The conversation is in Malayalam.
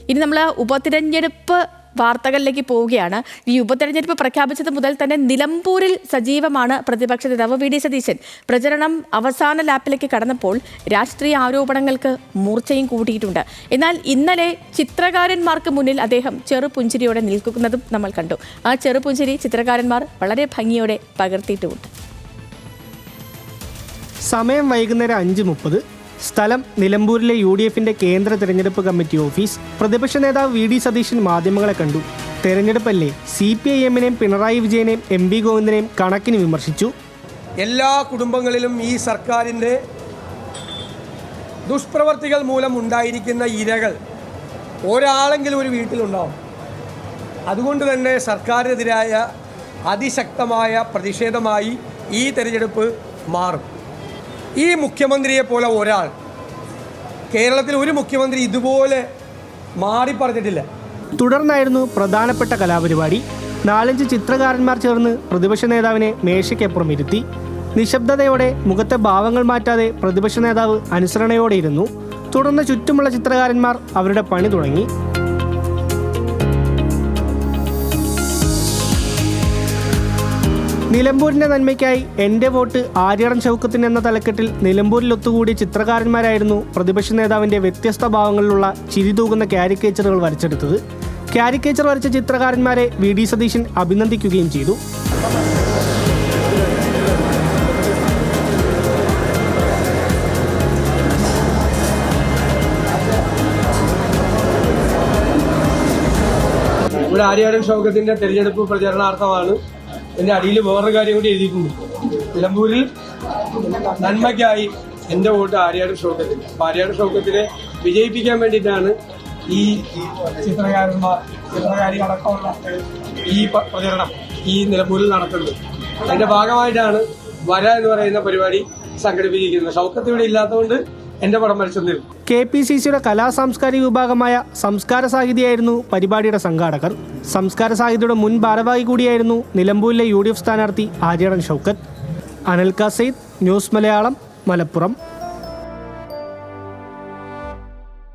ഇനി നമ്മൾ ഉപതിരഞ്ഞെടുപ്പ് വാർത്തകളിലേക്ക് പോവുകയാണ്. ഈ ഉപതെരഞ്ഞെടുപ്പ് പ്രഖ്യാപിച്ചത് മുതൽ തന്നെ നിലമ്പൂരിൽ സജീവമാണ് പ്രതിപക്ഷ നേതാവ് വി ഡി സതീശൻ. പ്രചരണം അവസാന ലാപ്പിലേക്ക് കടന്നപ്പോൾ രാഷ്ട്രീയ ആരോപണങ്ങൾക്ക് മൂർച്ചയും കൂട്ടിയിട്ടുണ്ട്. എന്നാൽ ഇന്നലെ ചിത്രകാരന്മാർക്ക് മുന്നിൽ അദ്ദേഹം ചെറുപുഞ്ചിരിയോടെ നിൽക്കുന്നതും നമ്മൾ കണ്ടു. ആ ചെറുപുഞ്ചിരി ചിത്രകാരന്മാർ വളരെ ഭംഗിയോടെ പകർത്തിയിട്ടുമുണ്ട്. സമയം വൈകുന്നേരം 5:30. സ്ഥലം നിലമ്പൂരിലെ UDFന്റെ കേന്ദ്ര തെരഞ്ഞെടുപ്പ് കമ്മിറ്റി ഓഫീസ്. പ്രതിപക്ഷ നേതാവ് വി ഡി സതീശൻ മാധ്യമങ്ങളെ കണ്ടു. തെരഞ്ഞെടുപ്പല്ലേ, CPIMനെയും പിണറായി വിജയനെയും MP ഗോവിന്ദനെയും കണക്കിന് വിമർശിച്ചു. എല്ലാ കുടുംബങ്ങളിലും ഈ സർക്കാരിൻ്റെ ദുഷ്പ്രവർത്തികൾ മൂലം ഉണ്ടായിരിക്കുന്ന ഇരകൾ ഒരാളെങ്കിലും ഒരു വീട്ടിലുണ്ടാവും. അതുകൊണ്ട് തന്നെ സർക്കാരിനെതിരായ അതിശക്തമായ പ്രതിഷേധമായി ഈ തെരഞ്ഞെടുപ്പ് മാറും. ഈ മുഖ്യമന്ത്രിയെ പോലെ ഒരാൾ കേരളത്തിൽ ഒരു മുഖ്യമന്ത്രി ഇതുപോലെ മാറി പറഞ്ഞിട്ടില്ല. തുടർന്നായിരുന്നു പ്രധാനപ്പെട്ട കലാപരിപാടി. 4-5 ചിത്രകാരന്മാർ ചേർന്ന് പ്രതിപക്ഷ നേതാവിനെ മേശയ്ക്കപ്പുറം ഇരുത്തി. നിശബ്ദതയോടെ, മുഖത്തെ ഭാവങ്ങൾ മാറ്റാതെ പ്രതിപക്ഷ നേതാവ് അനുസരണയോടെ ഇരുന്നു. തുടർന്ന് ചുറ്റുമുള്ള ചിത്രകാരന്മാർ അവരുടെ പണി തുടങ്ങി. നിലമ്പൂരിന്റെ നന്മയ്ക്കായി എൻ്റെ വോട്ട് ആര്യടൻ ഷൗക്കത്തിന് എന്ന തലക്കെട്ടിൽ നിലമ്പൂരിൽ ഒത്തുകൂടിയ ചിത്രകാരന്മാരായിരുന്നു പ്രതിപക്ഷ നേതാവിന്റെ വ്യത്യസ്ത ഭാവങ്ങളിലുള്ള ചിരിതൂകുന്ന കാരിക്കേച്ചറുകൾ വരച്ചെടുത്തത്. കാരിക്കേച്ചർ വരച്ച ചിത്രകാരന്മാരെ വി ഡി സതീശൻ അഭിനന്ദിക്കുകയും ചെയ്തു. ഇവിടെ ആര്യടൻ ഷൗക്കത്തിന്റെ തെരഞ്ഞെടുപ്പ് പ്രചരണാർത്ഥമാണ്. എൻ്റെ അടിയിൽ വേറൊരു കാര്യം കൂടി എഴുതിയിട്ടുണ്ട്. നിലമ്പൂരിൽ നന്മയ്ക്കായി എൻ്റെ വോട്ട് ആര്യാടൻ ഷൗക്കത്തിന്. അപ്പോൾ ആര്യാടൻ ഷൗക്കത്തിനെ വിജയിപ്പിക്കാൻ വേണ്ടിയിട്ടാണ് ഈ ചിത്രകാരി അടക്കമുള്ള ഈ പ്രചരണം ഈ നിലമ്പൂരിൽ നടത്തുന്നത്. അതിൻ്റെ ഭാഗമായിട്ടാണ് വര എന്ന് പറയുന്ന പരിപാടി സംഘടിപ്പിച്ചിരിക്കുന്നത്. ഷൗക്കത്ത് ഇവിടെ ഇല്ലാത്തതുകൊണ്ട് എൻ്റെ പടം വരച്ചെന്നിരുന്നു. KPCCയുടെ കലാ സാംസ്കാരിക വിഭാഗമായ സംസ്കാര സാഹിതിയായിരുന്നു പരിപാടിയുടെ സംഘാടകർ. സംസ്കാര സാഹിതിയുടെ മുൻ ഭാരവാഹി കൂടിയായിരുന്നു നിലമ്പൂരിലെ UDF സ്ഥാനാർത്ഥി ആര്യടൻ ഷൗക്കത്ത്. അനിൽ കാസൈദ്, ന്യൂസ് മലയാളം, മലപ്പുറം.